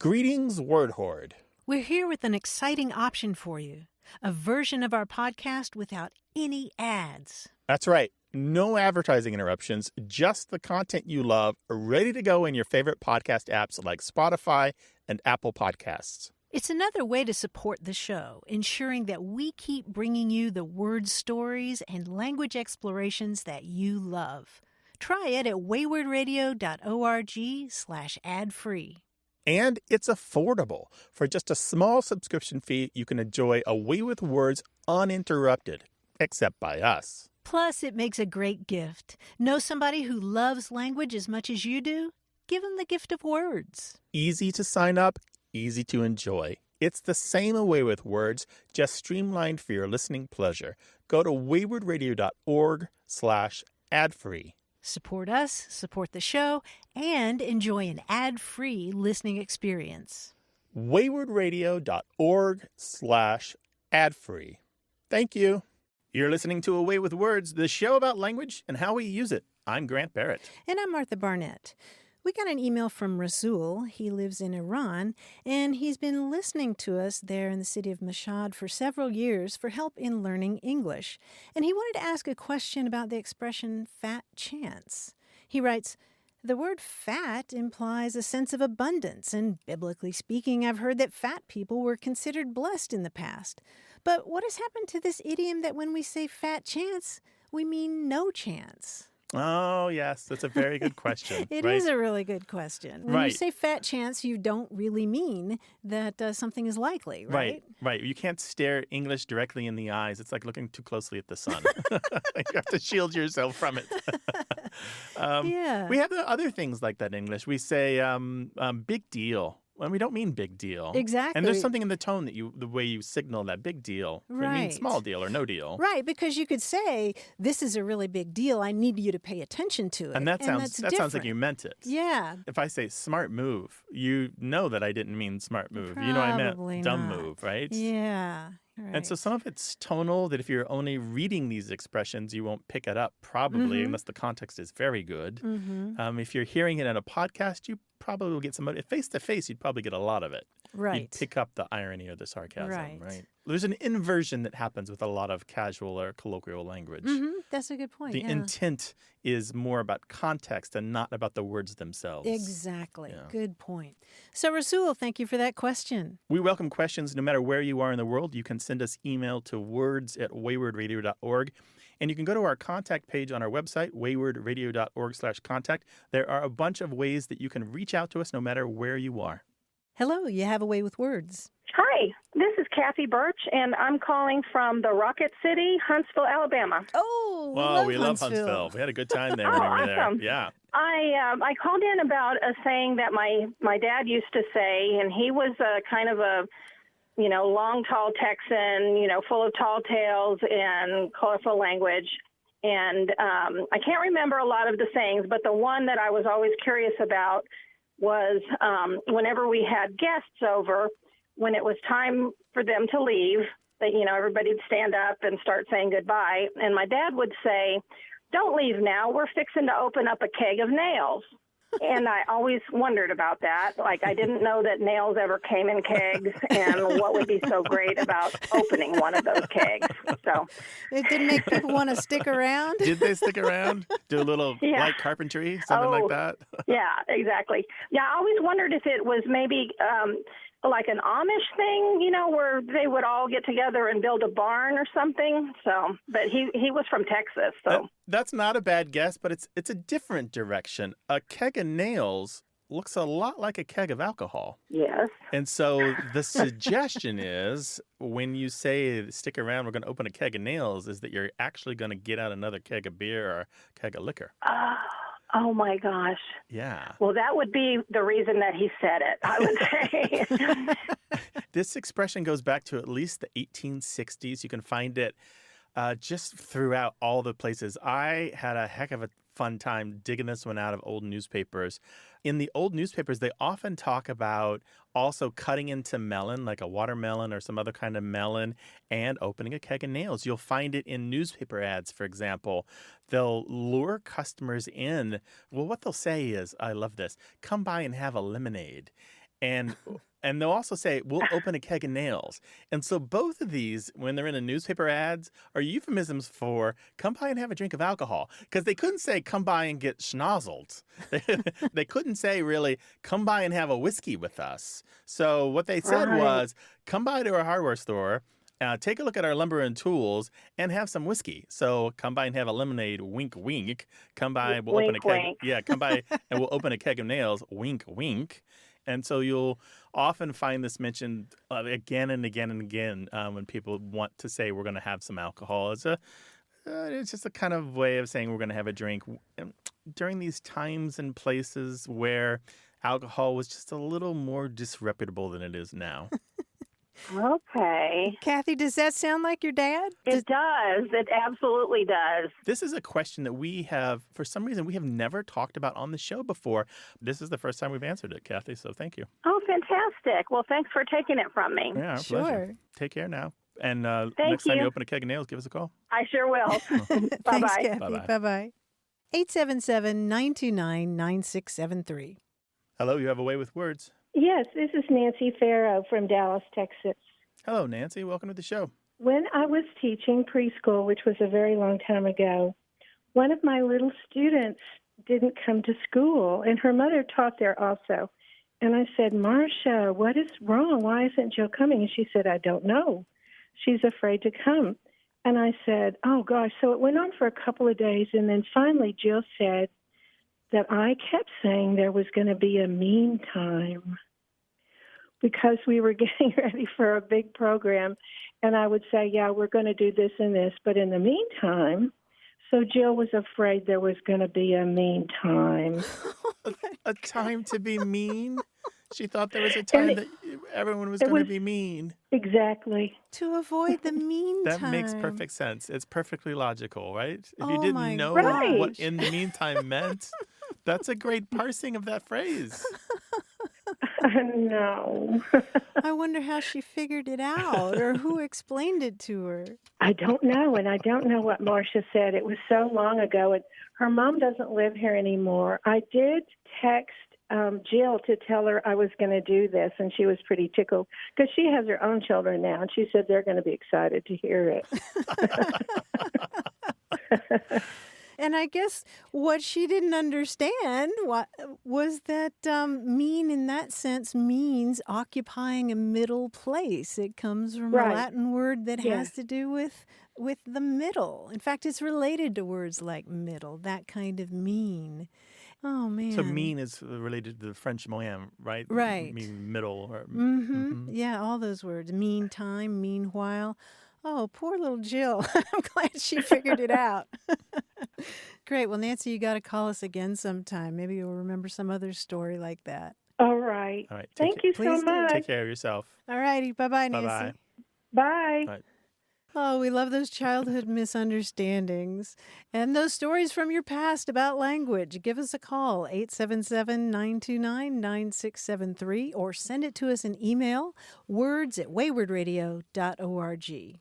Greetings, Word Horde. We're here with an exciting option for you, a version of our podcast without any ads. That's right. No advertising interruptions, just the content you love, ready to go in your favorite podcast apps like Spotify and Apple Podcasts. It's another way to support the show, ensuring that we keep bringing you the word stories and language explorations that you love. Try it at waywardradio.org/ad-free. And it's affordable. For just a small subscription fee, you can enjoy A Way with Words uninterrupted, except by us. Plus, it makes a great gift. Know somebody who loves language as much as you do? Give them the gift of words. Easy to sign up, easy to enjoy. It's the same A Way with Words, just streamlined for your listening pleasure. Go to waywardradio.org/ad-free. Support us, support the show, and enjoy an ad-free listening experience. waywardradio.org/ad-free. Thank you. You're listening to A Way with Words, the show about language and how we use it. I'm Grant Barrett. And I'm Martha Barnett. We got an email from Rasul. He lives in Iran, and he's been listening to us there in the city of Mashhad for several years for help in learning English. And he wanted to ask a question about the expression fat chance. He writes, "The word fat implies a sense of abundance, and biblically speaking, I've heard that fat people were considered blessed in the past. But what has happened to this idiom that when we say fat chance, we mean no chance?" Oh, yes. That's a very good question. It is a really good question. When you say fat chance, you don't really mean that something is likely, right? Right. You can't stare English directly in the eyes. It's like looking too closely at the sun. You have to shield yourself from it. Yeah. We have other things like that in English. We say big deal. When we don't mean big deal. Exactly. And there's something in the tone the way you signal that big deal. Right. We mean small deal or no deal. Right, because you could say, this is a really big deal. I need you to pay attention to it. And that sounds like you meant it. Yeah. If I say smart move, you know that I didn't mean smart move. You know I meant dumb move, right? Yeah. Right. And so some of it's tonal, that if you're only reading these expressions, you won't pick it up probably unless the context is very good. Mm-hmm. If you're hearing it in a podcast, you probably will get some of it. Face-to-face, you'd probably get a lot of it. Right. You'd pick up the irony or the sarcasm, right? There's an inversion that happens with a lot of casual or colloquial language. Mm-hmm. That's a good point. The intent is more about context and not about the words themselves. Exactly. Yeah. Good point. So, Rasul, thank you for that question. We welcome questions no matter where you are in the world. You can send us email to words@waywardradio.org. And you can go to our contact page on our website, waywardradio.org/contact. There are a bunch of ways that you can reach out to us no matter where you are. Hello, you have a way with words. Hi, this is Kathy Birch, and I'm calling from the Rocket City, Huntsville, Alabama. Oh, we love Huntsville. We had a good time there when we were awesome. there. Yeah. I called in about a saying that my dad used to say, and he was kind of a long, tall Texan, full of tall tales and colorful language. And I can't remember a lot of the sayings, but the one that I was always curious about was whenever we had guests over, when it was time for them to leave, that, everybody'd stand up and start saying goodbye. And my dad would say, "Don't leave now. We're fixing to open up a keg of nails." And I always wondered about that. Like, I didn't know that nails ever came in kegs, and what would be so great about opening one of those kegs. So it didn't make people want to stick around. Did they stick around? Do a little light carpentry, something like that? Yeah, exactly. Yeah, I always wondered if it was maybe like an Amish thing, where they would all get together and build a barn or something. So, but he was from Texas, so. That's not a bad guess, but it's a different direction. A keg of nails looks a lot like a keg of alcohol. Yes. And so the suggestion is, when you say stick around, we're going to open a keg of nails, is that you're actually going to get out another keg of beer or a keg of liquor. Oh, my gosh. Yeah. Well, that would be the reason that he said it, I would say. This expression goes back to at least the 1860s. You can find it just throughout all the places. I had a heck of a fun time digging this one out of old newspapers. In the old newspapers, they often talk about also cutting into melon, like a watermelon or some other kind of melon, and opening a keg of nails. You'll find it in newspaper ads, for example. They'll lure customers in. Well, what they'll say is, I love this, come by and have a lemonade. And they'll also say, we'll open a keg of nails. And so both of these, when they're in the newspaper ads, are euphemisms for come by and have a drink of alcohol. Because they couldn't say come by and get schnozzled. They couldn't say really come by and have a whiskey with us. So what they said was come by to our hardware store, take a look at our lumber and tools, and have some whiskey. So come by and have a lemonade, wink, wink. Come by, we'll open a keg. Wink. Yeah, come by and we'll open a keg of nails, wink, wink. And so you'll often find this mentioned again and again and again when people want to say we're going to have some alcohol. It's just a kind of way of saying we're going to have a drink during these times and places where alcohol was just a little more disreputable than it is now. Okay. Kathy, does that sound like your dad? It does. It absolutely does. This is a question that we have, for some reason, we have never talked about on the show before. This is the first time we've answered it, Kathy, so thank you. Oh, fantastic. Well, thanks for taking it from me. Yeah, our Sure. pleasure. Take care now. And Thank time you. you open a keg of nails, give us a call. I sure will. Thanks, Bye-bye. Kathy. Bye-bye. Bye-bye. 877-929-9673. Hello, you have a way with words. Yes, this is Nancy Farrow from Dallas, Texas. Hello, Nancy. Welcome to the show. When I was teaching preschool, which was a very long time ago, one of my little students didn't come to school, and her mother taught there also. And I said, Marcia, what is wrong? Why isn't Jill coming? And she said, I don't know. She's afraid to come. And I said, oh, gosh. So it went on for a couple of days, and then finally Jill said that I kept saying there was going to be a mean time because we were getting ready for a big program. And I would say, yeah, we're going to do this and this. But in the meantime, so Jill was afraid there was going to be a mean time. A time to be mean? She thought there was a time that everyone was going to be mean. Exactly. To avoid the mean That time. makes perfect sense. It's perfectly logical, right? If Oh you my didn't know gosh. what in the meantime meant, that's a great parsing of that phrase. No. I wonder how she figured it out or who explained it to her. I don't know, and I don't know what Marcia said. It was so long ago, and her mom doesn't live here anymore. I did text Jill to tell her I was going to do this, and she was pretty tickled because she has her own children now, and she said they're going to be excited to hear it. And I guess what she didn't understand was that mean in that sense means occupying a middle place. It comes from a Right. Latin word that Yeah. has to do with the middle. In fact, it's related to words like middle, that kind of mean. Oh, man. So mean is related to the French moyen, right? Right. Mean middle. Or, Mm-hmm. Yeah, all those words. Meantime, meanwhile. Oh, poor little Jill. I'm glad she figured it out. Great. Well, Nancy, you got to call us again sometime. Maybe you'll remember some other story like that. All right. All right. Thank you so Please do. much. Take care of yourself. All righty. Bye-bye, Nancy. Bye-bye. Bye. Bye. Oh, we love those childhood misunderstandings and those stories from your past about language. Give us a call, 877-929-9673, or send it to us in email, words@waywardradio.org.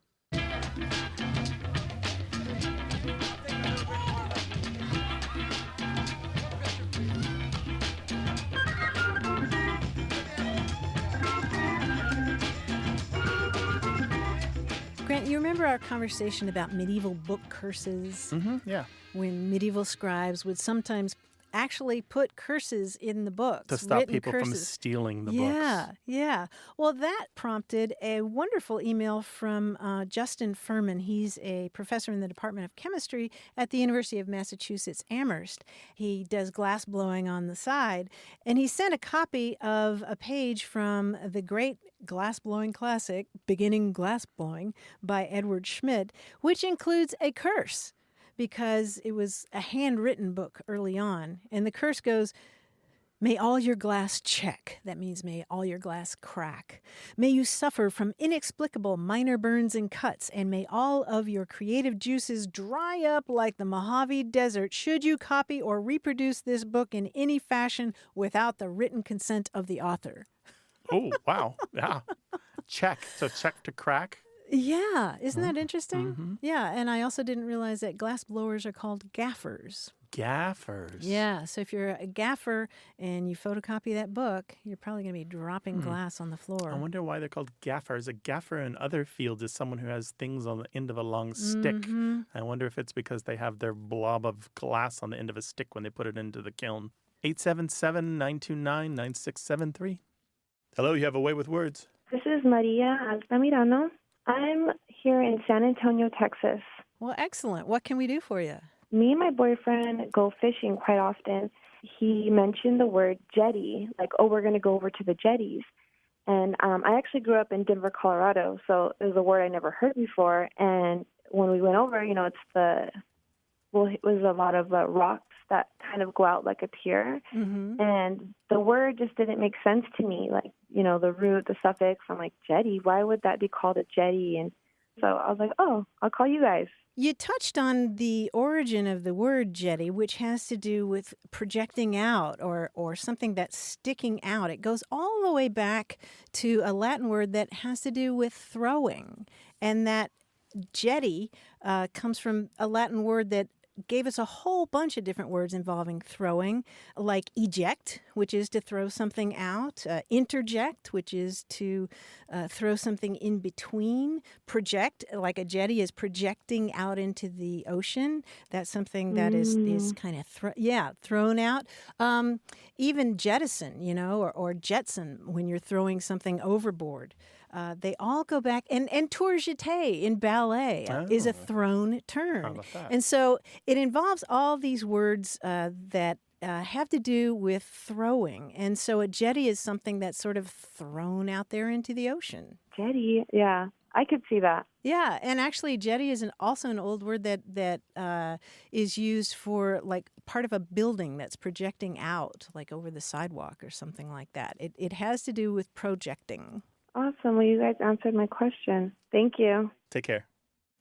Grant, you remember our conversation about medieval book curses? Yeah. When medieval scribes would sometimes actually put curses in the books. To stop written people from curses. stealing the Yeah, books. yeah. Well, that prompted a wonderful email from Justin Furman. He's a professor in the Department of Chemistry at the University of Massachusetts Amherst. He does glass blowing on the side, and he sent a copy of a page from the great glass blowing classic, Beginning Glass Blowing, by Edward Schmidt, which includes a curse, because it was a handwritten book early on. And the curse goes, may all your glass check. That means may all your glass crack. May you suffer from inexplicable minor burns and cuts, and may all of your creative juices dry up like the Mojave Desert should you copy or reproduce this book in any fashion without the written consent of the author. Oh, wow. Yeah. Check. So check to crack. Yeah, isn't that interesting? Mm-hmm. Yeah, and I also didn't realize that glass blowers are called gaffers. gaffers. Yeah, so if you're a gaffer and you photocopy that book, you're probably going to be dropping glass on the floor. I wonder why they're called gaffers. A gaffer in other fields is someone who has things on the end of a long stick. I wonder if it's because they have their blob of glass on the end of a stick when they put it into the kiln. 877-929-9673. Hello, you have a way with words. This is Maria Altamirano. I'm here in San Antonio, Texas. Well, excellent. What can we do for you? Me and my boyfriend go fishing quite often. He mentioned the word jetty, like, oh, we're going to go over to the jetties. And I actually grew up in Denver, Colorado, so it was a word I never heard before. And when we went over, it was a lot of rocks that kind of go out like a pier. And the word just didn't make sense to me. Like, the root, the suffix, I'm like, jetty, why would that be called a jetty? And so I was like, oh, I'll call you guys. You touched on the origin of the word jetty, which has to do with projecting out or something that's sticking out. It goes all the way back to a Latin word that has to do with throwing. And that jetty comes from a Latin word that gave us a whole bunch of different words involving throwing, like eject, which is to throw something out, interject, which is to throw something in between, project, like a jetty is projecting out into the ocean. That's something that is kind of thrown out. Even jettison, or jetson when you're throwing something overboard. They all go back, and tour jeté in ballet is a thrown turn. How about that? And so it involves all these words that have to do with throwing. And so a jetty is something that's sort of thrown out there into the ocean. Jetty, yeah, I could see that. Yeah, and actually jetty is also an old word that is used for like part of a building that's projecting out, like over the sidewalk or something like that. It has to do with projecting. Awesome. Well, you guys answered my question. Thank you. Take care.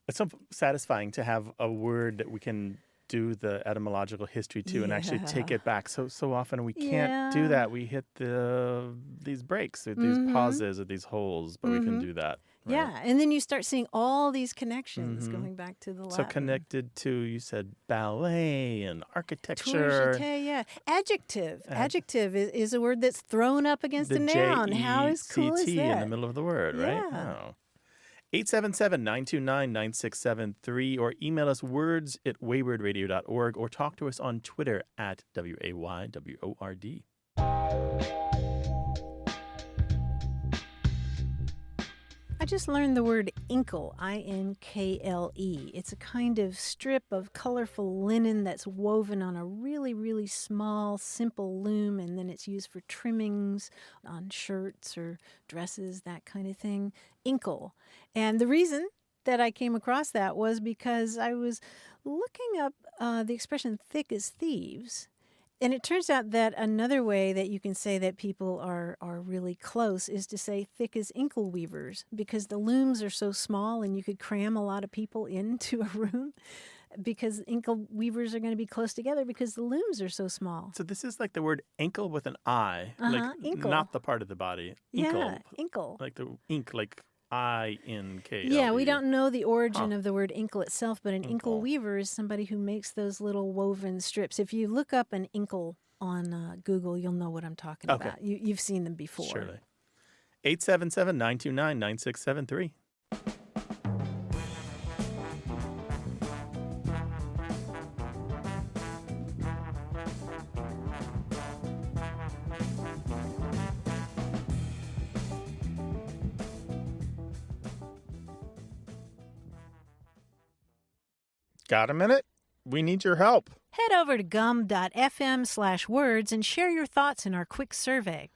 It's so satisfying to have a word that we can do the etymological history to and actually take it back. So often we can't do that. We hit these breaks, or these pauses, or these holes, but we can do that. Right? Yeah, and then you start seeing all these connections going back to the Latin. So connected to, you said, ballet and architecture. Tour jeté, yeah. Adjective. Adjective is a word that's thrown up against a noun. How is cool is that? J-E-C-T in the middle of the word, right? Yeah. Oh. 877-929-9673 or email us words@waywordradio.org or talk to us on Twitter @WAYWORD. I just learned the word inkle, I-N-K-L-E. It's a kind of strip of colorful linen that's woven on a really, really small, simple loom, and then it's used for trimmings on shirts or dresses, that kind of thing. Inkle. And the reason that I came across that was because I was looking up the expression thick as thieves. And it turns out that another way that you can say that people are really close is to say thick as inkle-weavers, because the looms are so small and you could cram a lot of people into a room because inkle-weavers are going to be close together because the looms are so small. So this is like the word ankle with an I, inkle. Not the part of the body. Inkle. Yeah, inkle. Like the ink, like I-N-K-L-E. Yeah, we don't know the origin of the word inkle itself, but an inkle-weaver is somebody who makes those little woven strips. If you look up an inkle on Google, you'll know what I'm talking about. You've seen them before. Surely. 877-929-9673. Got a minute? We need your help. Head over to gum.fm/words and share your thoughts in our quick survey.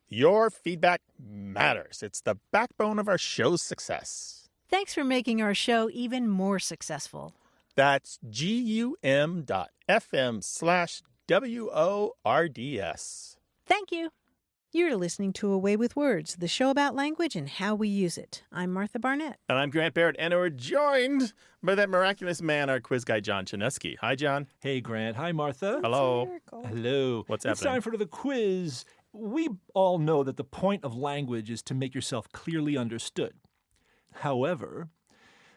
Your feedback matters. It's the backbone of our show's success. Thanks for making our show even more successful. That's gum.fm/WORDS. Thank you. You're listening to A Way with Words, the show about language and how we use it. I'm Martha Barnett. And I'm Grant Barrett, and we're joined by that miraculous man, our quiz guy, John Chinesky. Hi, John. Hey, Grant. Hi, Martha. Hello. Hello. What's It's happening? time for the quiz. We all know that the point of language is to make yourself clearly understood. However,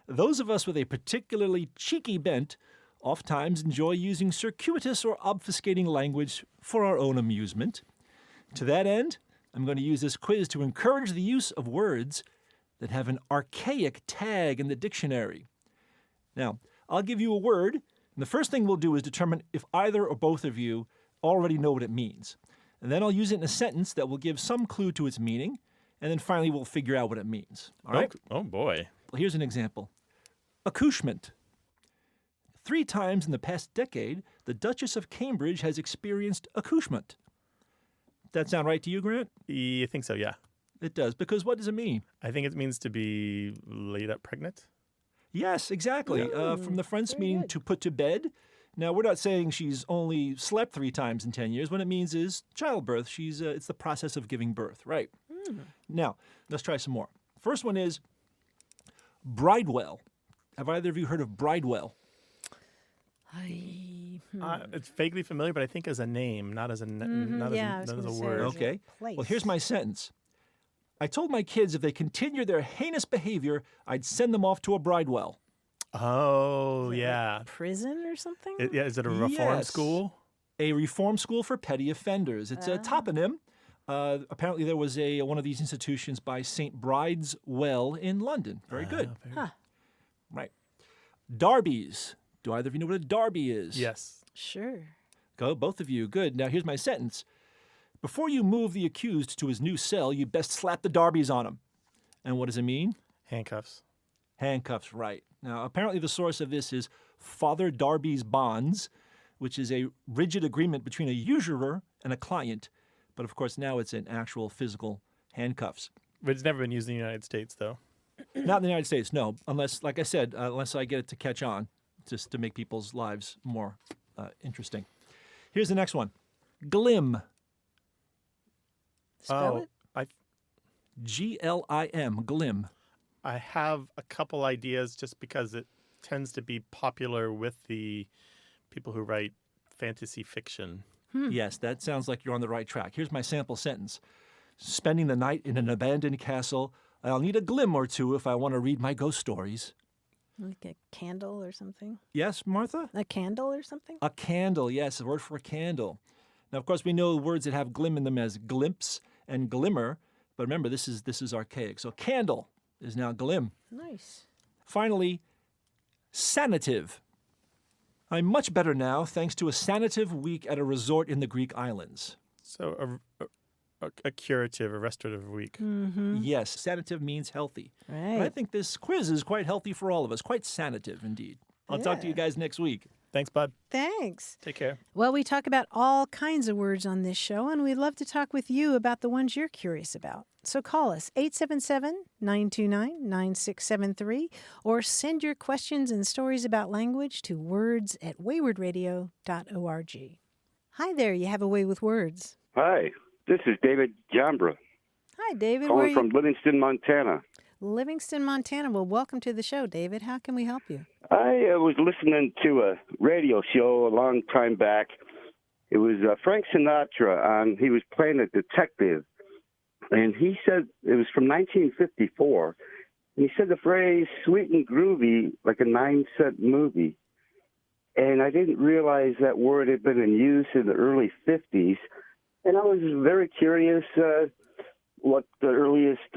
those of us with a particularly cheeky bent oftentimes enjoy using circuitous or obfuscating language for our own amusement. To that end, I'm going to use this quiz to encourage the use of words that have an archaic tag in the dictionary. Now, I'll give you a word, and the first thing we'll do is determine if either or both of you already know what it means. And then I'll use it in a sentence that will give some clue to its meaning, and then finally we'll figure out what it means. All right? Oh, boy. Well, here's an example. Accouchement. 3 times in the past decade, the Duchess of Cambridge has experienced accouchement. That sound right to you, Grant? You think so, yeah. It does, because what does it mean? I think it means to be laid up pregnant. Yes, exactly. From the French meaning to put to bed. Now, we're not saying she's only slept 3 times in 10 years. What it means is childbirth. It's the process of giving birth, right? Now, let's try some more. First one is bridewell. Have either of you heard of bridewell? It's vaguely familiar, but I think as a name, not as a not as a word. Okay. Well, here's my sentence. I told my kids if they continued their heinous behavior, I'd send them off to a bridewell. Oh, yeah. Prison or something? Is it a reform Yes. school? A reform school for petty offenders. It's a toponym. Apparently, there was one of these institutions by St. Bride's Well in London. Very good. Right. Darbies. Do either of you know what a derby is? Yes. Sure. Go, both of you. Good. Now, here's my sentence. Before you move the accused to his new cell, you best slap the darbies on him. And what does it mean? Handcuffs. Handcuffs, right. Now, apparently the source of this is Father Darby's Bonds, which is a rigid agreement between a usurer and a client. But, of course, now it's in actual physical handcuffs. But it's never been used in the United States, though. Not in the United States, no. Unless, like I said, unless I get it to catch on, just to make people's lives more interesting. Here's the next one. Glim. Spell it? Glim. Glim. I have a couple ideas just because it tends to be popular with the people who write fantasy fiction. Yes, that sounds like you're on the right track. Here's my sample sentence. Spending the night in an abandoned castle, I'll need a glim or two if I want to read my ghost stories. Like a candle or something? Yes, Martha? A candle or something? A candle, yes, a word for a candle. Now, of course, we know words that have glim in them as glimpse and glimmer, but remember, this is archaic. So candle is now glim. Nice. Finally, sanative. I'm much better now thanks to a sanative week at a resort in the Greek islands. So a curative, a restorative week. Yes, sanative means healthy. Right. And I think this quiz is quite healthy for all of us, quite sanative indeed. I'll talk to you guys next week. Thanks, bud. Thanks. Take care. Well, we talk about all kinds of words on this show, and we'd love to talk with you about the ones you're curious about. So call us, 877-929-9673, or send your questions and stories about language to words@waywardradio.org. Hi there, you have a way with words. Hi, this is David Jambra, Hi, David. calling from Livingston, Montana. Livingston, Montana. Well, welcome to the show, David. How can we help you? I was listening to a radio show a long time back. It was Frank Sinatra, and he was playing a detective. And he said, it was from 1954, and he said the phrase, sweet and groovy, like a 9-cent movie. And I didn't realize that word had been in use in the early 50s. And I was very curious what the earliest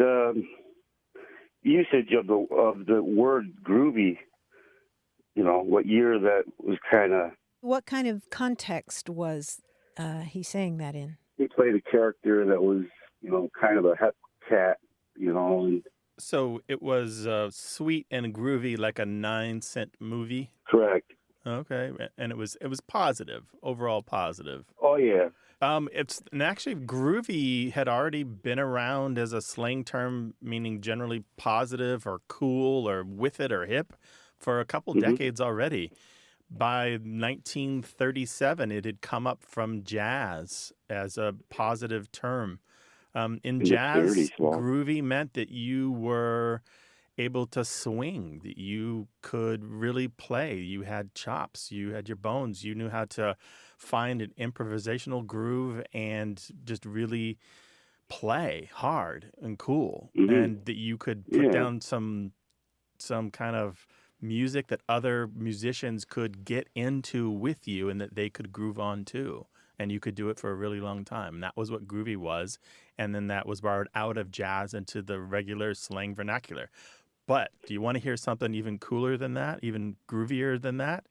usage of the word groovy, what year that was kind of. What kind of context was he saying that in? He played a character that was, kind of a hep cat, And So it was sweet and groovy, like a 9-cent movie. correct. Okay, and it was positive, overall positive. Oh yeah. And actually groovy had already been around as a slang term, meaning generally positive or cool or with it or hip, for a couple decades already. By 1937, it had come up from jazz as a positive term. In jazz, 30s, wow. groovy meant that you were able to swing, that you could really play. You had chops, you had your bones, you knew how to find an improvisational groove and just really play hard and cool, and that you could put down some kind of music that other musicians could get into with you and that they could groove on to. And you could do it for a really long time. And that was what groovy was. And then that was borrowed out of jazz into the regular slang vernacular. But do you want to hear something even cooler than that, even groovier than that?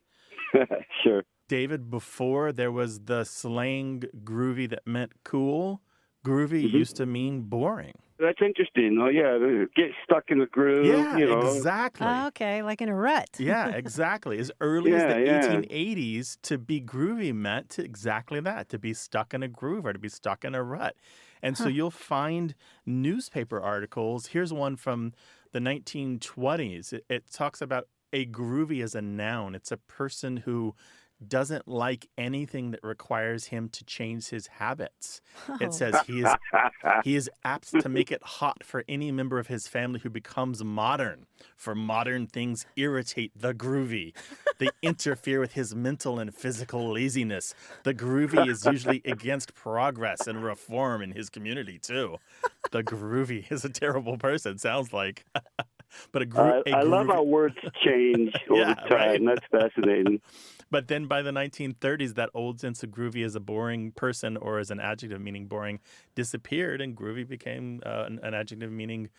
Sure. David, before there was the slang groovy that meant cool, groovy used to mean boring. That's interesting. Oh, yeah, get stuck in the groove. Yeah, you know. exactly. Oh, okay, like in a rut. Yeah, exactly. As early as the 1880s, to be groovy meant exactly that, to be stuck in a groove or to be stuck in a rut. And so you'll find newspaper articles. Here's one from the 1920s. It talks about a groovy as a noun. It's a person who doesn't like anything that requires him to change his habits. It says he is apt to make it hot for any member of his family who becomes modern. For modern things irritate the groovy. They interfere with his mental and physical laziness. The groovy is usually against progress and reform in his community, too. The groovy is a terrible person, sounds like. But I love how words change over time. Right? That's fascinating. But then by the 1930s, that old sense of groovy as a boring person or as an adjective meaning boring disappeared, and groovy became an adjective meaning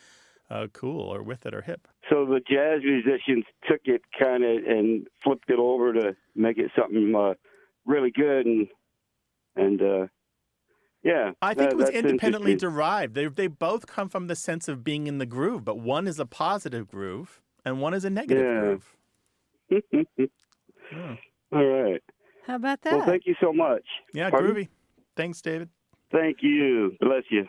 cool or with it or hip. So the jazz musicians took it kind of and flipped it over to make it something really good, and yeah. I think it was independently derived. They both come from the sense of being in the groove, but one is a positive groove and one is a negative groove. Yeah. All right. How about that? Well, thank you so much. Yeah, Pardon? groovy. Thanks, David. Thank you. Bless you.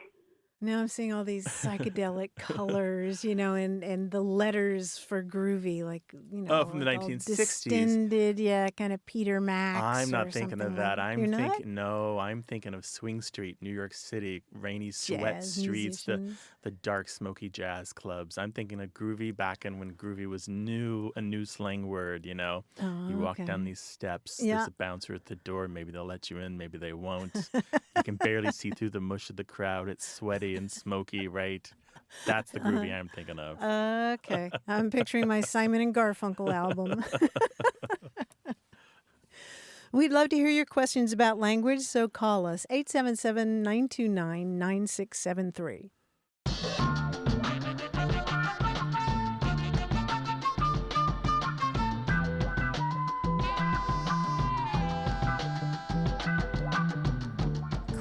Now I'm seeing all these psychedelic colors, and the letters for groovy, like, from the 1960s. Distended, kind of Peter Max. I'm not thinking of that. I'm thinking of Swing Street, New York City, rainy sweat Jazz streets, musicians. the dark, smoky jazz clubs. I'm thinking of groovy back in when groovy was a new slang word, Oh, You walk okay. down these steps, Yeah. there's a bouncer at the door, maybe they'll let you in, maybe they won't. You can barely see through the mush of the crowd. It's sweaty and smoky, right? That's the groovy I'm thinking of. Okay. I'm picturing my Simon and Garfunkel album. We'd love to hear your questions about language, so call us 877-929-9673.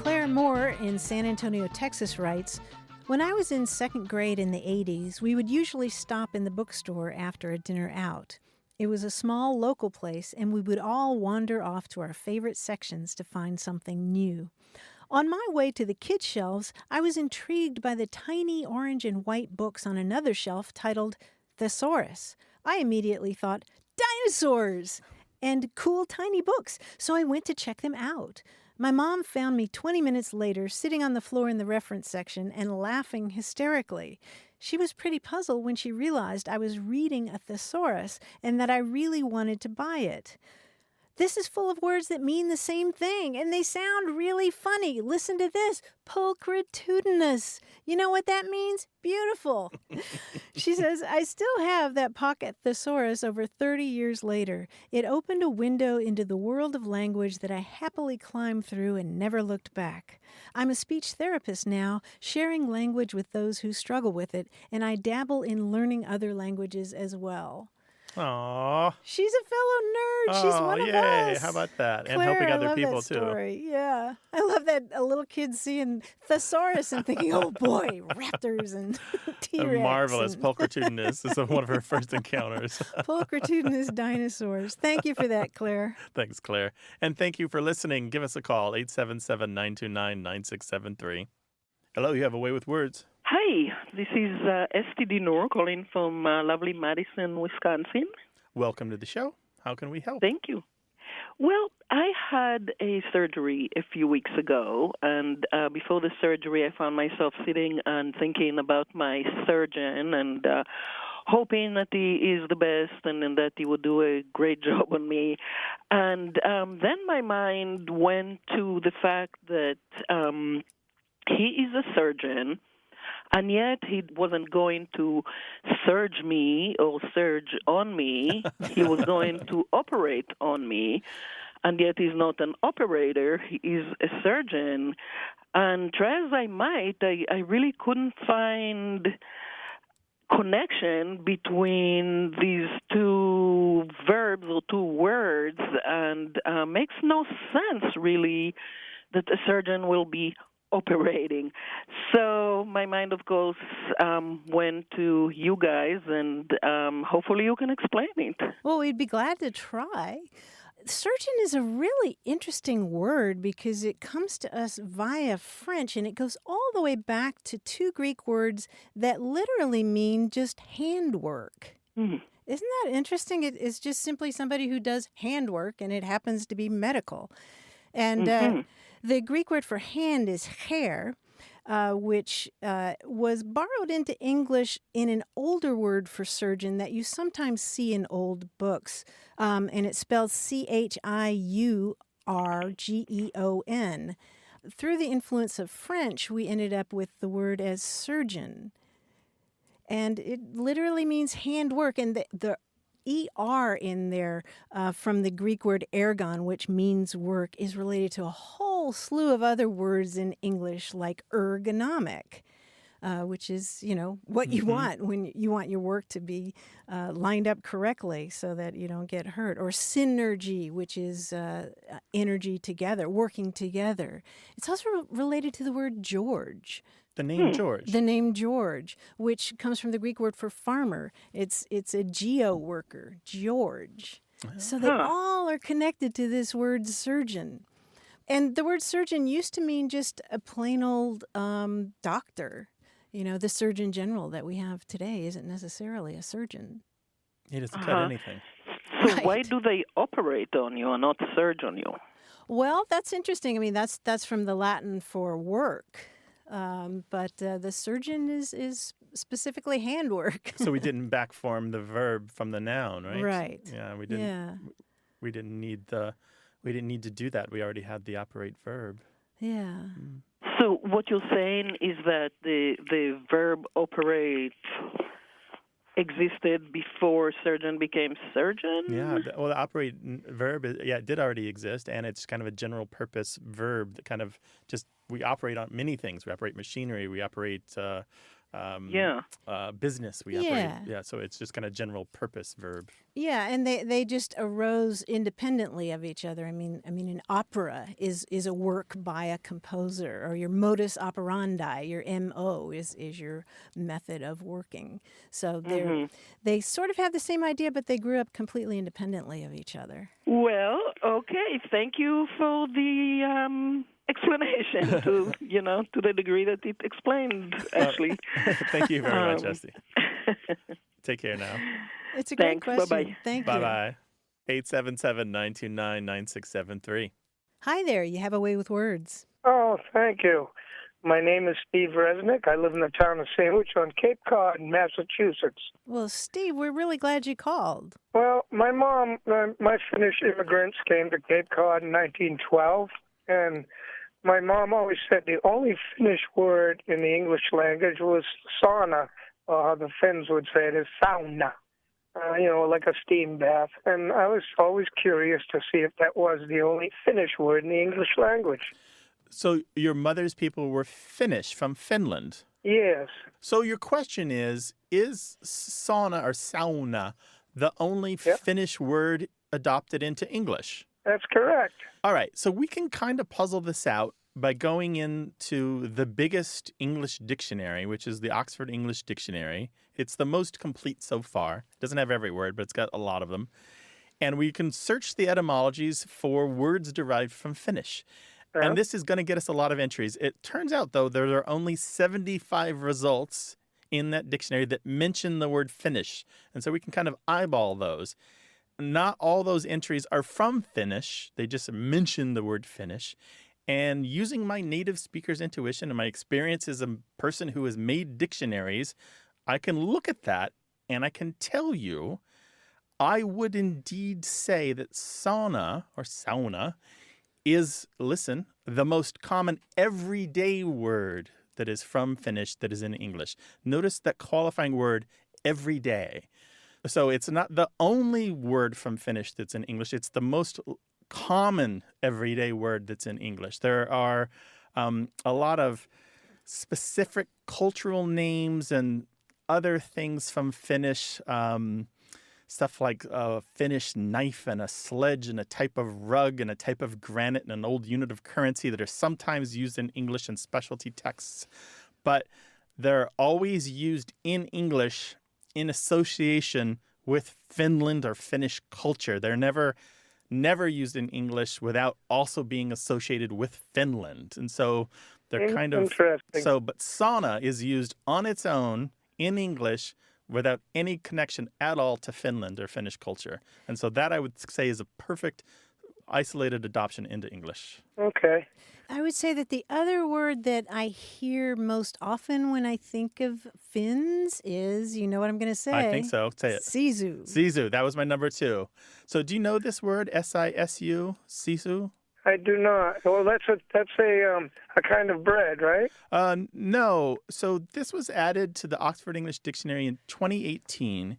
Claire Moore in San Antonio, Texas writes, "When I was in second grade in the 80s, we would usually stop in the bookstore after a dinner out. It was a small local place, and we would all wander off to our favorite sections to find something new. On my way to the kids' shelves, I was intrigued by the tiny orange and white books on another shelf titled Thesaurus. I immediately thought, dinosaurs! And cool tiny books, so I went to check them out. My mom found me 20 minutes later sitting on the floor in the reference section and laughing hysterically. She was pretty puzzled when she realized I was reading a thesaurus and that I really wanted to buy it. This is full of words that mean the same thing, and they sound really funny. Listen to this, pulchritudinous. You know what that means? Beautiful." She says, "I still have that pocket thesaurus over 30 years later. It opened a window into the world of language that I happily climbed through and never looked back. I'm a speech therapist now, sharing language with those who struggle with it, and I dabble in learning other languages as well." Aww. She's a fellow nerd. She's one of us. How about that? Claire, and helping I other love people that too. Story. Yeah. I love that a little kid seeing thesaurus and thinking, oh boy, raptors and T-Rex. Marvelous. And Pulchritudinous is one of her first encounters. pulchritudinous dinosaurs. Thank you for that, Claire. Thanks, Claire. And thank you for listening. Give us a call, 877-929-9673. Hello, you have a way with words. Hi, this is STD Noor calling from lovely Madison, Wisconsin. Welcome to the show. How can we help? Thank you. Well, I had a surgery a few weeks ago, and before the surgery, I found myself sitting and thinking about my surgeon and hoping that he is the best and that he would do a great job on me. And then my mind went to the fact that he is a surgeon, And yet he wasn't going to surge me or surge on me. He was going to operate on me. And yet he's not an operator. He is a surgeon. And try as I might, I really couldn't find connection between these two verbs or two words, and makes no sense, really, that a surgeon will be operating. So my mind, of course, went to you guys, and hopefully you can explain it. Well, we'd be glad to try. Surgeon is a really interesting word because it comes to us via French, and it goes all the way back to two Greek words that literally mean just handwork. Mm. Isn't that interesting? It's just simply somebody who does handwork, and it happens to be medical. And the Greek word for hand is hair, which was borrowed into English in an older word for surgeon that you sometimes see in old books. And it's spelled Chiurgeon. Through the influence of French, we ended up with the word as surgeon. And it literally means handwork. And the ER in there from the Greek word ergon, which means work, is related to a whole slew of other words in English like ergonomic, which is, what you want when you want your work to be lined up correctly so that you don't get hurt. Or synergy, which is energy together, working together. It's also related to the word George. The name George. The name George, which comes from the Greek word for farmer. It's a geo worker, George. So they all are connected to this word surgeon. And the word surgeon used to mean just a plain old doctor. The Surgeon General that we have today isn't necessarily a surgeon. He doesn't cut anything. So Right. why do they operate on you and not surge on you? Well, that's interesting. I mean, that's from the Latin for work. But the surgeon is specifically handwork. So we didn't backform the verb from the noun, right? Right. Yeah, we didn't. Yeah. We didn't need to do that. We already had the operate verb. Yeah. So what you're saying is that the verb operate existed before surgeon became surgeon? Yeah, the operate verb, it did already exist, and it's kind of a general purpose verb that kind of just, we operate on many things. We operate machinery, we operate business, we operate, so it's just kind of general purpose verb. Yeah, and they just arose independently of each other. I mean, an opera is a work by a composer, or your modus operandi, your MO is your method of working. So they sort of have the same idea, but they grew up completely independently of each other. Well, okay. Thank you for the explanation to the degree that it explained, actually. Thank you very much, Esty. Take care now. It's a great Thanks. question. Bye-bye. Thank you. Bye-bye. 877-929-9673. Hi there. You have a way with words. Oh, thank you. My name is Steve Resnick. I live in the town of Sandwich on Cape Cod, Massachusetts. Well, Steve, we're really glad you called. Well, my mom, my Finnish immigrants came to Cape Cod in 1912, and my mom always said the only Finnish word in the English language was sauna, or how the Finns would say it is sauna, like a steam bath. And I was always curious to see if that was the only Finnish word in the English language. So your mother's people were Finnish from Finland? Yes. So your question is sauna or sauna the only Finnish word adopted into English? That's correct. All right, so we can kind of puzzle this out by going into the biggest English dictionary, which is the Oxford English Dictionary. It's the most complete so far. It doesn't have every word, but it's got a lot of them. And we can search the etymologies for words derived from Finnish. Yeah. And this is going to get us a lot of entries. It turns out, though, there are only 75 results in that dictionary that mention the word Finnish. And so we can kind of eyeball those. Not all those entries are from Finnish. They just mention the word Finnish. And using my native speaker's intuition and my experience as a person who has made dictionaries, I can look at that and I can tell you, I would indeed say that sauna or sauna is, listen, the most common everyday word that is from Finnish that is in English. Notice that qualifying word, every day. So it's not the only word from Finnish that's in English. It's the most common everyday word that's in English. There are a lot of specific cultural names and other things from Finnish, stuff like a Finnish knife and a sledge and a type of rug and a type of granite and an old unit of currency that are sometimes used in English in specialty texts. But they're always used in English in association with Finland or Finnish culture. They're never used in English without also being associated with Finland. And so they're kind of interesting. So, but sauna is used on its own in English without any connection at all to Finland or Finnish culture. And so that I would say is a perfect isolated adoption into English. Okay. I would say that the other word that I hear most often when I think of Finns is, you know what I'm going to say? I think so. Say it. Sisu. Sisu. That was my number 2. So do you know this word, S-I-S-U, sisu? I do not. Well, that's a kind of bread, right? No. So this was added to the Oxford English Dictionary in 2018,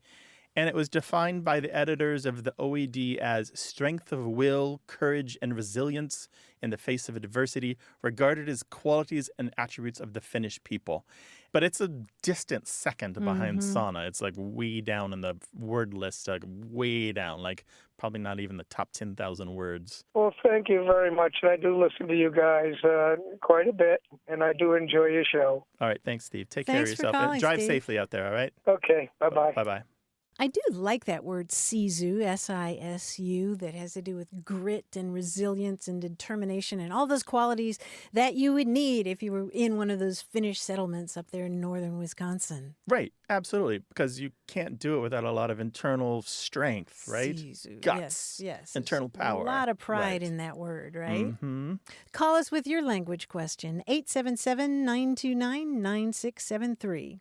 and it was defined by the editors of the OED as strength of will, courage, and resilience in the face of adversity, regarded as qualities and attributes of the Finnish people. But it's a distant second behind sauna. It's like way down in the word list, like way down, like probably not even the top 10,000 words. Well, thank you very much. I do listen to you guys quite a bit, and I do enjoy your show. All right. Thanks, Steve. Take Thanks care of for yourself. calling, And drive Steve. safely out there, all right? Okay. Bye-bye. Bye-bye. I do like that word sisu, S-I-S-U, that has to do with grit and resilience and determination and all those qualities that you would need if you were in one of those Finnish settlements up there in northern Wisconsin. Right. Absolutely. Because you can't do it without a lot of internal strength, right? Sisu. Guts. Yes. Internal There's power. A lot of pride Right. in that word, right? Mm-hmm. Call us with your language question, 877-929-9673.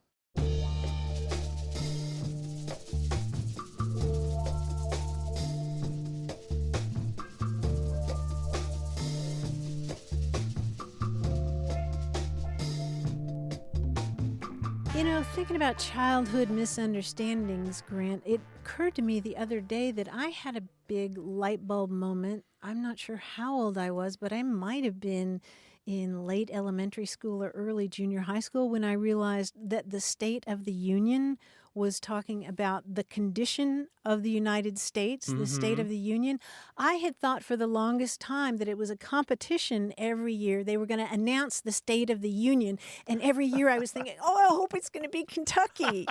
You know, thinking about childhood misunderstandings, Grant, it occurred to me the other day that I had a big light bulb moment. I'm not sure how old I was, but I might have been in late elementary school or early junior high school when I realized that the State of the Union was talking about the condition of the United States, the State of the Union. I had thought for the longest time that it was a competition every year. They were going to announce the State of the Union. And every year I was thinking, oh, I hope it's going to be Kentucky.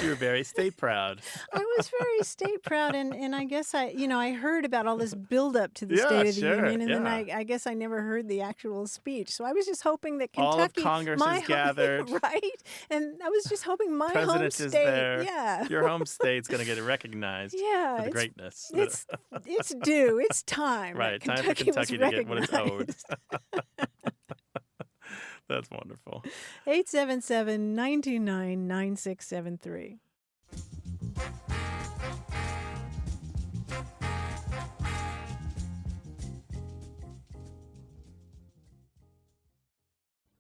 You were very state proud. I was very state proud, and I guess I heard about all this buildup to the Yeah, State of the sure, Union, and then yeah. I guess I never heard the actual speech. So I was just hoping that All of Kentucky, Congress my is gathered. right? And I was just hoping my home President state, is there. yeah, Your home state's going to get recognized yeah, for the greatness. it's due, it's time. Right, that time for Kentucky was to get what it's owed. recognized. That's wonderful. 877-929-9673.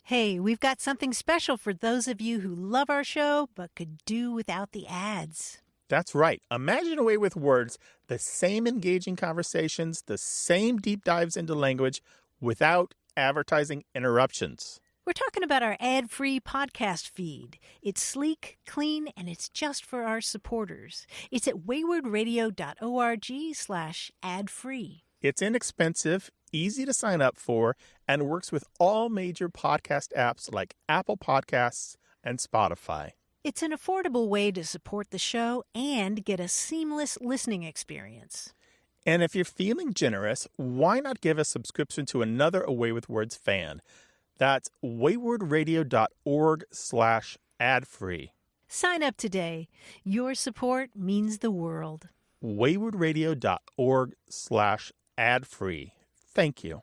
Hey, we've got something special for those of you who love our show but could do without the ads. That's right. Imagine a way with words, the same engaging conversations, the same deep dives into language without advertising interruptions. We're talking about our ad-free podcast feed. It's sleek, clean, and it's just for our supporters. It's at waywardradio.org/ad-free. It's inexpensive, easy to sign up for, and works with all major podcast apps like Apple Podcasts and Spotify. It's an affordable way to support the show and get a seamless listening experience. And if you're feeling generous, why not give a subscription to another Away with Words fan? That's waywardradio.org/ad-free. Sign up today. Your support means the world. waywardradio.org/ad-free. Thank you.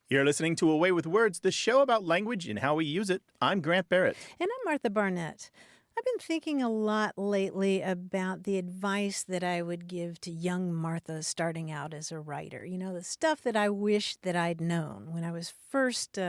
You're listening to Away with Words, the show about language and how we use it. I'm Grant Barrett. And I'm Martha Barnett. I've been thinking a lot lately about the advice that I would give to young Martha starting out as a writer. You know, the stuff that I wish that I'd known when I was first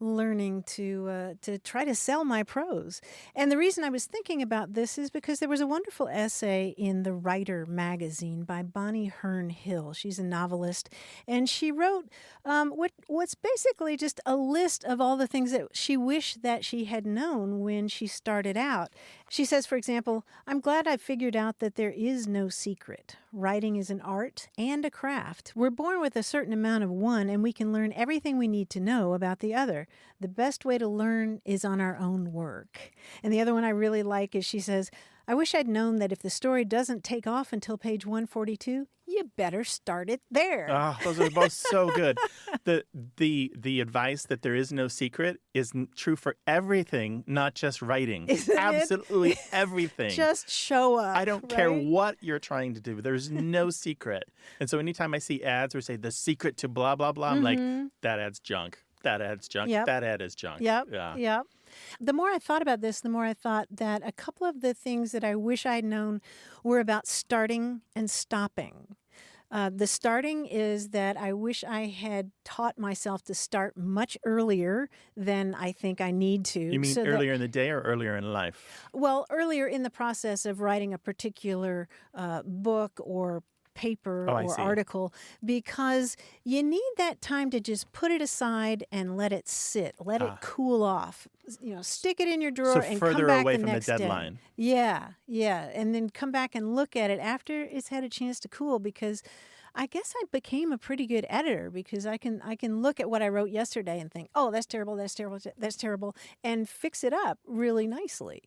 learning to try to sell my prose. And the reason I was thinking about this is because there was a wonderful essay in the Writer magazine by Bonnie Hearn Hill. She's a novelist, and she wrote what's basically just a list of all the things that she wished that she had known when she started out. She says, for example, "I'm glad I figured out that there is no secret. Writing is an art and a craft. We're born with a certain amount of one, and we can learn everything we need to know about the other. The best way to learn is on our own work." And the other one I really like is she says, "I wish I'd known that if the story doesn't take off until page 142, you better start it there." Oh, those are both so good. The advice that there is no secret is true for everything, not just writing. Isn't it? Absolutely everything. Just show up. I don't care right? what you're trying to do. There's no secret. And so anytime I see ads or say the secret to blah, blah, blah, I'm like, that ad's junk. That ad's junk. Yep. That ad is junk. Yep. Yeah. Yep. The more I thought about this, the more I thought that a couple of the things that I wish I'd known were about starting and stopping. The starting is that I wish I had taught myself to start much earlier than I think I need to. You mean so earlier in the day or earlier in life? Well, earlier in the process of writing a particular book or paper I or see. article, because you need that time to just put it aside and let it sit, let it cool off. You know, stick it in your drawer So and further come back away the from the next day. deadline. Yeah, and then come back and look at it after it's had a chance to cool, because I guess I became a pretty good editor because I can look at what I wrote yesterday and think, "Oh, that's terrible, that's terrible, that's terrible," and fix it up really nicely.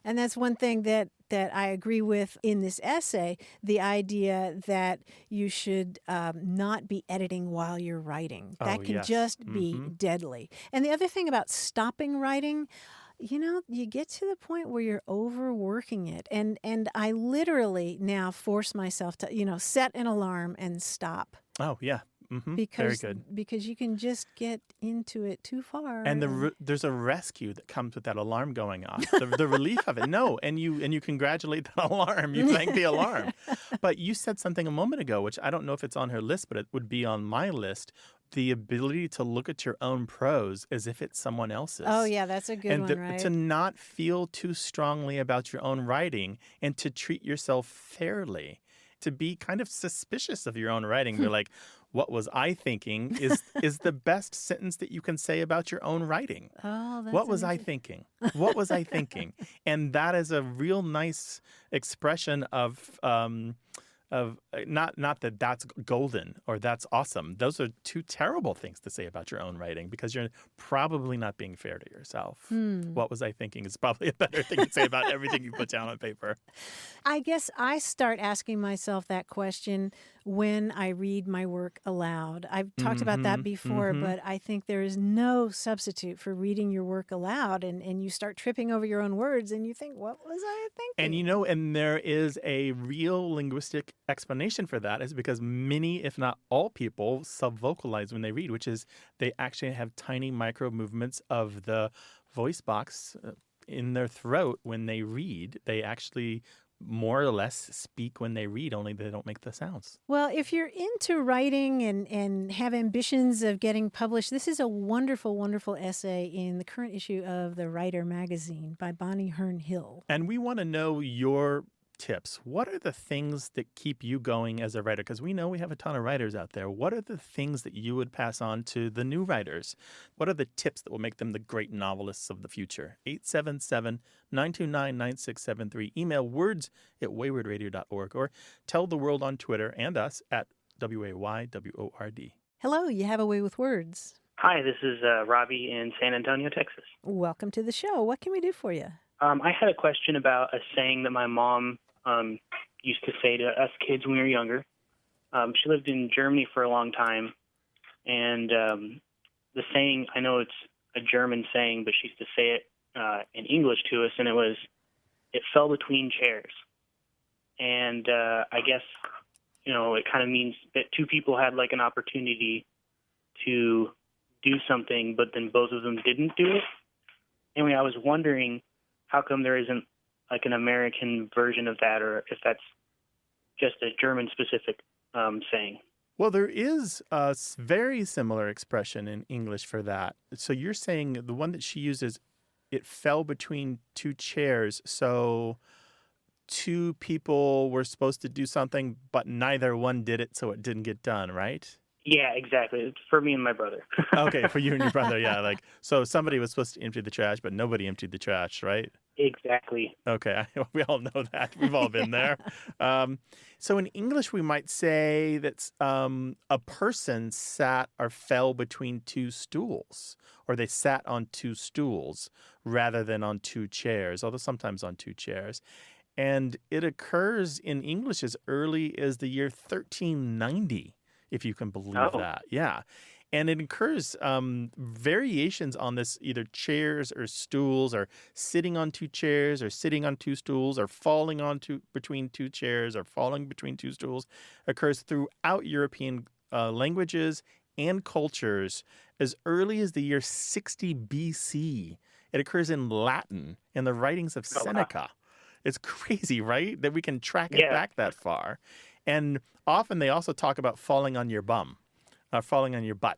And that's one thing that I agree with in this essay, the idea that you should not be editing while you're writing. That can yes. just be deadly. And the other thing about stopping writing, you know, you get to the point where you're overworking it. And I literally now force myself to, you know, set an alarm and stop. Oh, yeah. Because, Very good. Because you can just get into it too far. And there's a rescue that comes with that alarm going off. The relief of it. No, and you congratulate that alarm. You thank the alarm. But you said something a moment ago, which I don't know if it's on her list, but it would be on my list. The ability to look at your own prose as if it's someone else's. Oh, yeah, that's a good one, right? To not feel too strongly about your own writing and to treat yourself fairly. To be kind of suspicious of your own writing. You're like, what was I thinking is the best sentence that you can say about your own writing. Oh, that's what was I thinking? What was I thinking? And that is a real nice expression of not that that's golden or that's awesome. Those are two terrible things to say about your own writing because you're probably not being fair to yourself. What was I thinking is probably a better thing to say about everything you put down on paper. I guess I start asking myself that question when I read my work aloud. I've talked about that before, but I think there is no substitute for reading your work aloud, and you start tripping over your own words and you think, what was I thinking? And you know, and there is a real linguistic explanation for that is because many, if not all people, subvocalize when they read, which is they actually have tiny micro movements of the voice box in their throat when they read. They actually more or less speak when they read, only they don't make the sounds. Well, if you're into writing and have ambitions of getting published, this is a wonderful, wonderful essay in the current issue of the Writer magazine by Bonnie Hearn Hill. And we want to know your tips. What are the things that keep you going as a writer? Because we know we have a ton of writers out there. What are the things that you would pass on to the new writers? What are the tips that will make them the great novelists of the future? 877-929-9673. Email words@waywardradio.org or tell the world on Twitter and us at WAYWORD. Hello, you have a way with words. Hi, this is Robbie in San Antonio, Texas. Welcome to the show. What can we do for you? I had a question about a saying that my mom used to say to us kids when we were younger. She lived in Germany for a long time, and the saying, I know it's a German saying, but she used to say it in English to us, and it was, "It fell between chairs." And I guess, you know, it kind of means that two people had like an opportunity to do something, but then both of them didn't do it. Anyway, I was wondering, how come there isn't like an American version of that, or if that's just a German-specific saying. Well, there is a very similar expression in English for that. So you're saying the one that she uses, it fell between two chairs. So two people were supposed to do something, but neither one did it, so it didn't get done, right? Yeah, exactly. It's for me and my brother. Okay, for you and your brother, yeah. Like, so somebody was supposed to empty the trash, but nobody emptied the trash, right? Exactly. Okay, we all know that. We've all been there. So in English, we might say that a person sat or fell between two stools, or they sat on two stools rather than on two chairs, although sometimes on two chairs. And it occurs in English as early as the year 1390, if you can believe that. Yeah. And it occurs variations on this, either chairs or stools, or sitting on two chairs, or sitting on two stools, or falling between two chairs, or falling between two stools, occurs throughout European languages and cultures as early as the year 60 BC. It occurs in Latin, in the writings of Seneca. It's crazy, right? That we can track it back that far. And often they also talk about falling on your bum, falling on your butt.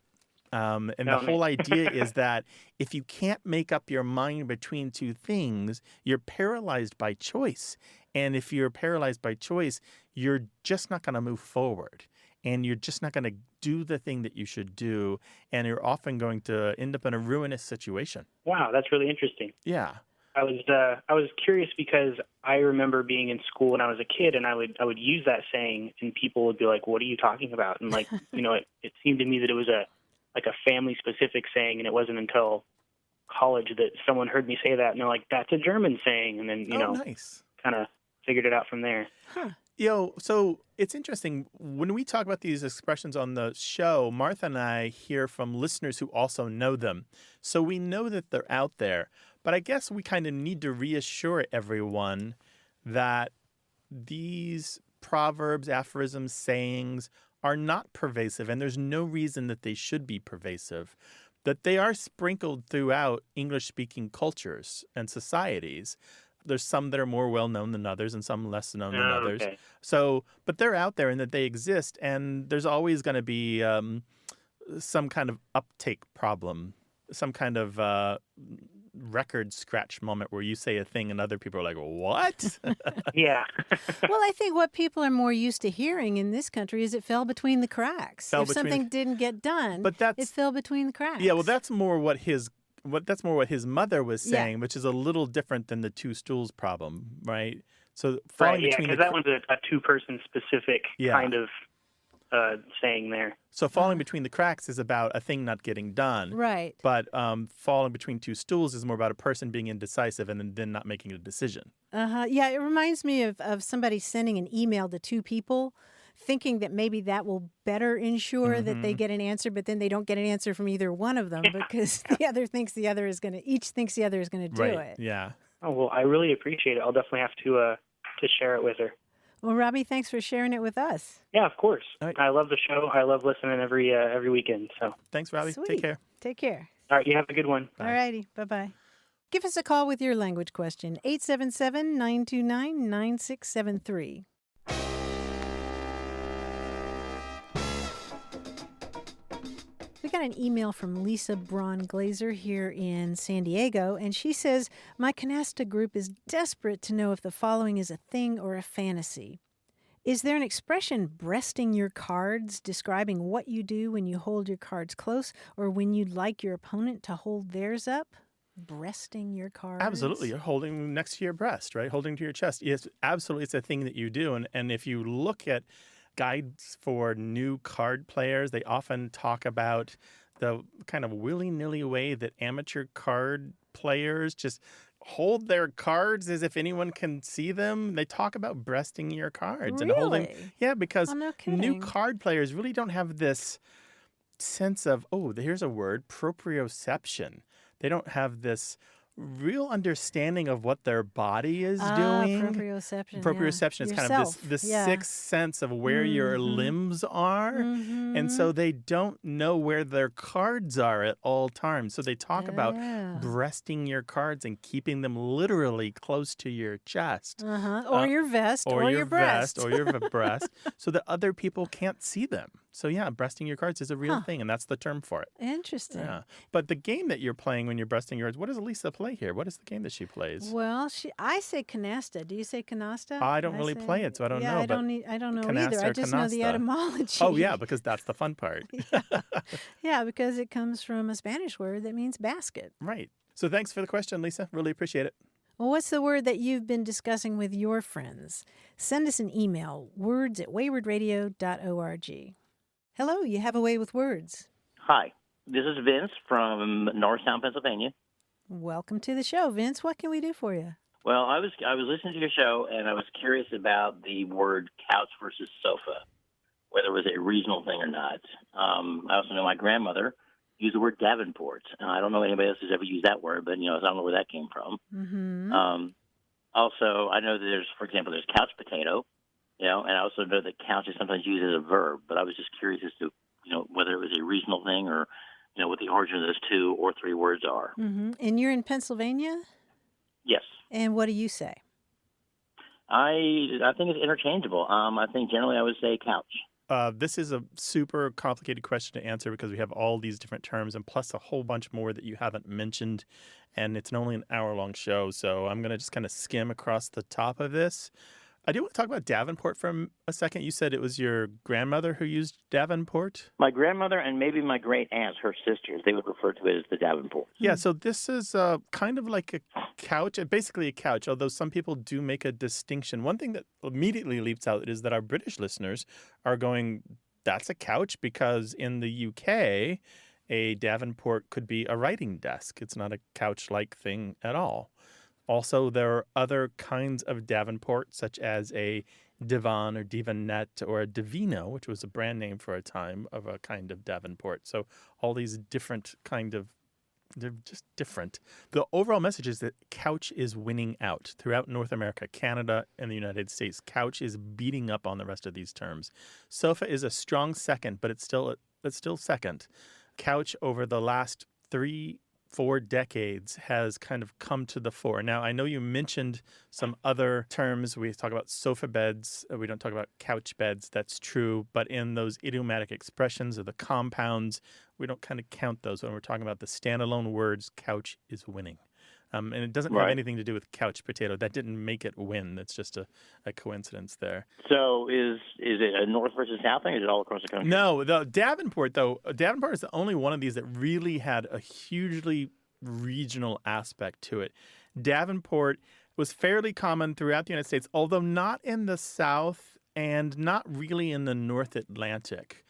And the whole idea is that if you can't make up your mind between two things, you're paralyzed by choice. And if you're paralyzed by choice, you're just not going to move forward. And you're just not going to do the thing that you should do. And you're often going to end up in a ruinous situation. Wow, that's really interesting. Yeah. I was curious because I remember being in school when I was a kid, and I would use that saying, and people would be like, "What are you talking about?" And like, it seemed to me that it was a family specific saying, and it wasn't until college that someone heard me say that, and they're like, "That's a German saying," and then nice. Kind of figured it out from there. Huh. So it's interesting. When we talk about these expressions on the show, Martha and I hear from listeners who also know them. So we know that they're out there. But I guess we kind of need to reassure everyone that these proverbs, aphorisms, sayings are not pervasive, and there's no reason that they should be pervasive, that they are sprinkled throughout English-speaking cultures and societies. There's some that are more well-known than others and some less known than others. So, but they're out there and that they exist, and there's always going to be some kind of uptake problem, some kind of record scratch moment where you say a thing and other people are like, what? Yeah. Well, I think what people are more used to hearing in this country is it fell between the cracks. Something didn't get done, it fell between the cracks. Yeah, well, that's more what his mother was saying, which is a little different than the two stools problem, right? So falling between because that one's a two-person specific kind of saying there. So falling between the cracks is about a thing not getting done. Right. But falling between two stools is more about a person being indecisive and then not making a decision. Yeah, it reminds me of somebody sending an email to two people thinking that maybe that will better ensure that they get an answer, but then they don't get an answer from either one of them because the other thinks the other is going to do it. Yeah. Oh, well, I really appreciate it. I'll definitely have to share it with her. Well, Robbie, thanks for sharing it with us. Yeah, of course. Right. I love the show. I love listening every weekend. So thanks, Robbie. Sweet. Take care. Take care. All right, you have a good one. All righty. Bye-bye. Give us a call with your language question, 877-929-9673. We got an email from Lisa Braun Glazer here in San Diego, and she says, my canasta group is desperate to know if the following is a thing or a fantasy. Is there an expression, breasting your cards, describing what you do when you hold your cards close or when you'd like your opponent to hold theirs up? Breasting your cards? Absolutely. You're holding next to your breast, right? Holding to your chest. Yes, absolutely. It's a thing that you do. And if you look at guides for new card players, they often talk about the kind of willy-nilly way that amateur card players just hold their cards as if anyone can see them. They talk about breasting your cards and holding. Yeah, because new card players really don't have this sense of, here's a word, proprioception. They don't have this real understanding of what their body is doing. Proprioception. Proprioception is kind of this sixth sense of where your limbs are. And so they don't know where their cards are at all times. So they talk about breasting your cards and keeping them literally close to your chest. Or your vest or your breast. Or your breast, so that other people can't see them. So yeah, breasting your cards is a real thing, and that's the term for it. Interesting. Yeah. But the game that you're playing when you're breasting your cards, what does Lisa play here? What is the game that she plays? Well, I say canasta. Do you say canasta? I don't really play it, so I don't know. I don't know either. I just know the etymology. Oh, yeah, because that's the fun part. Yeah, because it comes from a Spanish word that means basket. Right. So thanks for the question, Lisa. Really appreciate it. Well, what's the word that you've been discussing with your friends? Send us an email, words@waywardradio.org. Hello, you have a way with words. Hi, this is Vince from Norristown, Pennsylvania. Welcome to the show, Vince. What can we do for you? Well, I was listening to your show, and I was curious about the word couch versus sofa, whether it was a regional thing or not. I also know my grandmother used the word Davenport. I don't know anybody else who's ever used that word, but so I don't know where that came from. Also, I know that there's couch potato. And I also know that couch is sometimes used as a verb, but I was just curious as to, whether it was a regional thing or, what the origin of those 2 or 3 words are. And you're in Pennsylvania? Yes. And what do you say? I think it's interchangeable. I think generally I would say couch. This is a super complicated question to answer because we have all these different terms and plus a whole bunch more that you haven't mentioned. And it's only an hour-long show, so I'm going to just kind of skim across the top of this. I do want to talk about Davenport for a second. You said it was your grandmother who used Davenport? My grandmother and maybe my great aunts, her sisters, they would refer to it as the Davenport. Yeah, so this is kind of like a couch, basically a couch, although some people do make a distinction. One thing that immediately leaps out is that our British listeners are going, that's a couch, because in the UK, a Davenport could be a writing desk. It's not a couch-like thing at all. Also, there are other kinds of Davenport, such as a divan or divanette or a divino, which was a brand name for a time of a kind of Davenport. So all these different they're just different. The overall message is that couch is winning out throughout North America, Canada, and the United States. Couch is beating up on the rest of these terms. Sofa is a strong second, but it's still second. Couch over the last 3-4 decades has kind of come to the fore. Now, I know you mentioned some other terms. We talk about sofa beds. We don't talk about couch beds. That's true. But in those idiomatic expressions or the compounds, we don't kind of count those. When we're talking about the standalone words, couch is winning. And it doesn't have anything to do with couch potato. That didn't make it win. That's just a coincidence there. So is it a north versus south thing, or is it all across the country? No, the Davenport is the only one of these that really had a hugely regional aspect to it. Davenport was fairly common throughout the United States, although not in the South and not really in the North Atlantic.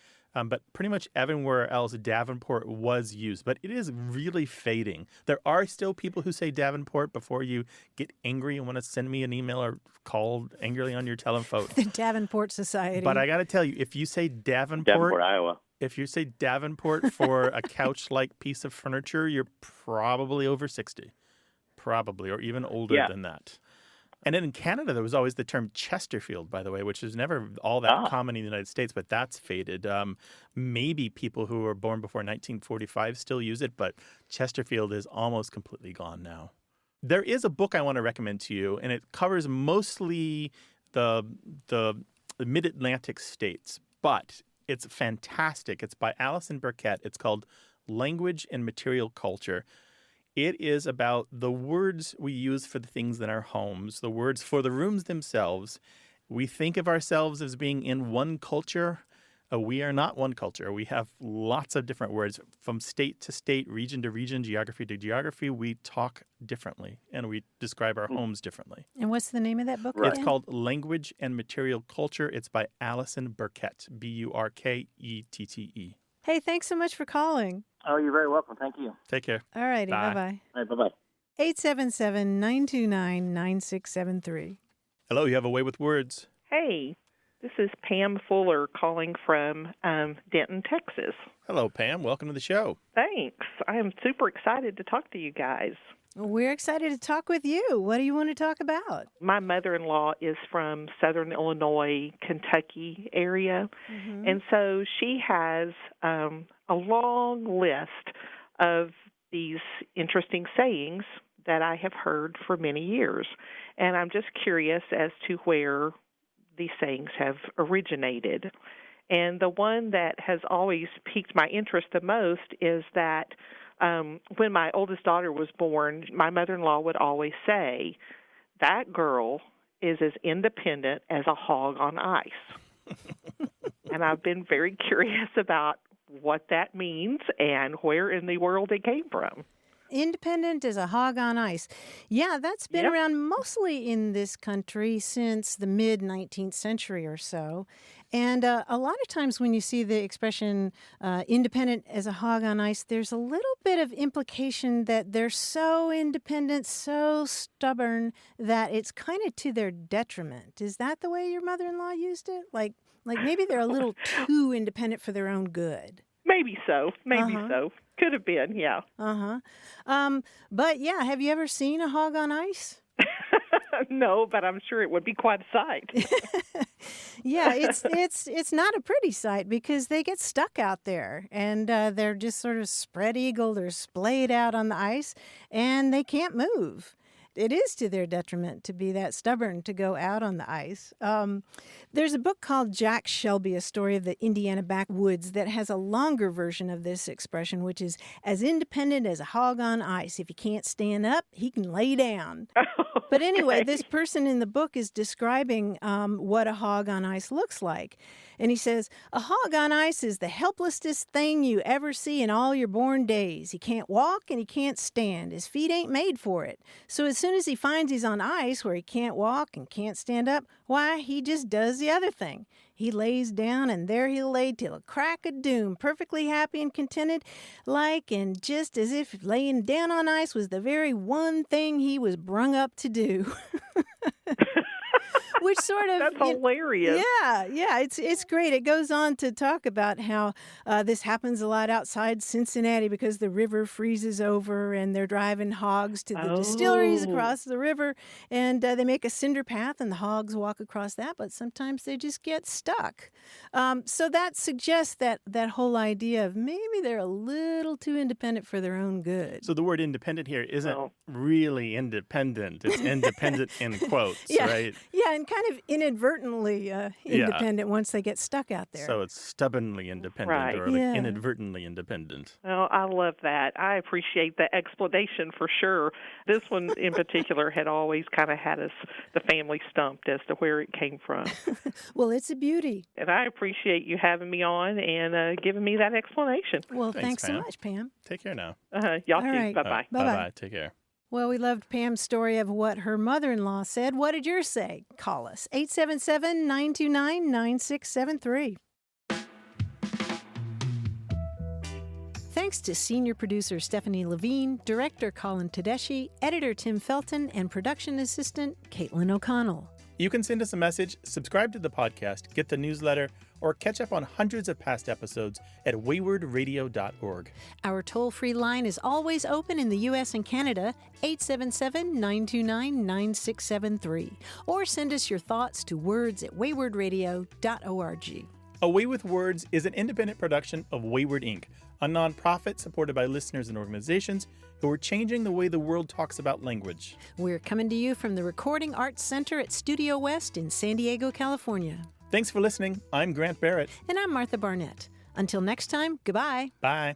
But pretty much everywhere else, Davenport was used. But it is really fading. There are still people who say Davenport before you get angry and want to send me an email or call angrily on your telephone. The Davenport Society. But I got to tell you, if you say Davenport, Iowa. If you say Davenport for a couch-like piece of furniture, you're probably over 60. Probably, or even older than that. And then in Canada, there was always the term Chesterfield, by the way, which is never all that common in the United States, but that's faded. Maybe people who were born before 1945 still use it, but Chesterfield is almost completely gone now. There is a book I want to recommend to you, and it covers mostly the mid-Atlantic states, but it's fantastic. It's by Alison Burkett. It's called Language and Material Culture. It is about the words we use for the things in our homes, the words for the rooms themselves. We think of ourselves as being in one culture. We are not one culture. We have lots of different words from state to state, region to region, geography to geography. We talk differently, and we describe our homes differently. And what's the name of that book? It's called Language and Material Culture. It's by Alison Burkett, Burkette. Hey, thanks so much for calling. Oh, you're very welcome. Thank you. Take care. All righty. Bye-bye. All right, bye-bye. 877-929-9673. Hello, you have a way with words. Hey, this is Pam Fuller calling from Denton, Texas. Hello, Pam. Welcome to the show. Thanks. I am super excited to talk to you guys. We're excited to talk with you. What do you want to talk about? My mother-in-law is from southern Illinois, Kentucky area, and so she has a long list of these interesting sayings that I have heard for many years. And I'm just curious as to where these sayings have originated. And the one that has always piqued my interest the most is that when my oldest daughter was born, my mother-in-law would always say, "That girl is as independent as a hog on ice." And I've been very curious about what that means and where in the world it came from. Independent as a hog on ice. Yeah, that's been around mostly in this country since the mid-19th century or so. And a lot of times when you see the expression independent as a hog on ice, there's a little bit of implication that they're so independent, so stubborn, that it's kind of to their detriment. Is that the way your mother-in-law used it? Like maybe they're a little too independent for their own good. Maybe so. Maybe so. Could have been, yeah. But yeah, have you ever seen a hog on ice? No, but I'm sure it would be quite a sight. Yeah, it's not a pretty sight because they get stuck out there and they're just sort of spread-eagled or splayed out on the ice and they can't move. It is to their detriment to be that stubborn to go out on the ice. There's a book called Jack Shelby, A Story of the Indiana Backwoods, that has a longer version of this expression, which is as independent as a hog on ice. If he can't stand up, he can lay down. But anyway, this person in the book is describing what a hog on ice looks like. And he says, "A hog on ice is the helplessest thing you ever see in all your born days. He can't walk and he can't stand. His feet ain't made for it. So as soon as he finds he's on ice where he can't walk and can't stand up, why, he just does the other thing. He lays down and there he'll lay till a crack of doom, perfectly happy and contented, like and just as if laying down on ice was the very one thing he was brung up to do." Which sort of... That's hilarious. Yeah, it's great. It goes on to talk about how this happens a lot outside Cincinnati because the river freezes over and they're driving hogs to the distilleries across the river and they make a cinder path and the hogs walk across that, but sometimes they just get stuck. So that suggests that whole idea of maybe they're a little too independent for their own good. So the word independent here isn't really independent. It's independent in quotes, right? Yeah, and kind of inadvertently independent once they get stuck out there. So it's stubbornly independent or like inadvertently independent. Oh, I love that. I appreciate the explanation for sure. This one in particular had always kind of had the family stumped as to where it came from. Well, it's a beauty. And I appreciate you having me on and giving me that explanation. Well, thanks so much, Pam. Take care now. Y'all too. Right. Bye-bye. Bye-bye. Take care. Well, we loved Pam's story of what her mother-in-law said. What did yours say? Call us, 877-929-9673. Thanks to senior producer Stephanie Levine, director Colin Tedeschi, editor Tim Felton, and production assistant Caitlin O'Connell. You can send us a message, subscribe to the podcast, get the newsletter, or catch up on hundreds of past episodes at waywardradio.org. Our toll-free line is always open in the U.S. and Canada, 877-929-9673. Or send us your thoughts to words@waywardradio.org. A Way with Words is an independent production of Wayward Inc., a nonprofit supported by listeners and organizations who are changing the way the world talks about language. We're coming to you from the Recording Arts Center at Studio West in San Diego, California. Thanks for listening. I'm Grant Barrett. And I'm Martha Barnett. Until next time, goodbye. Bye.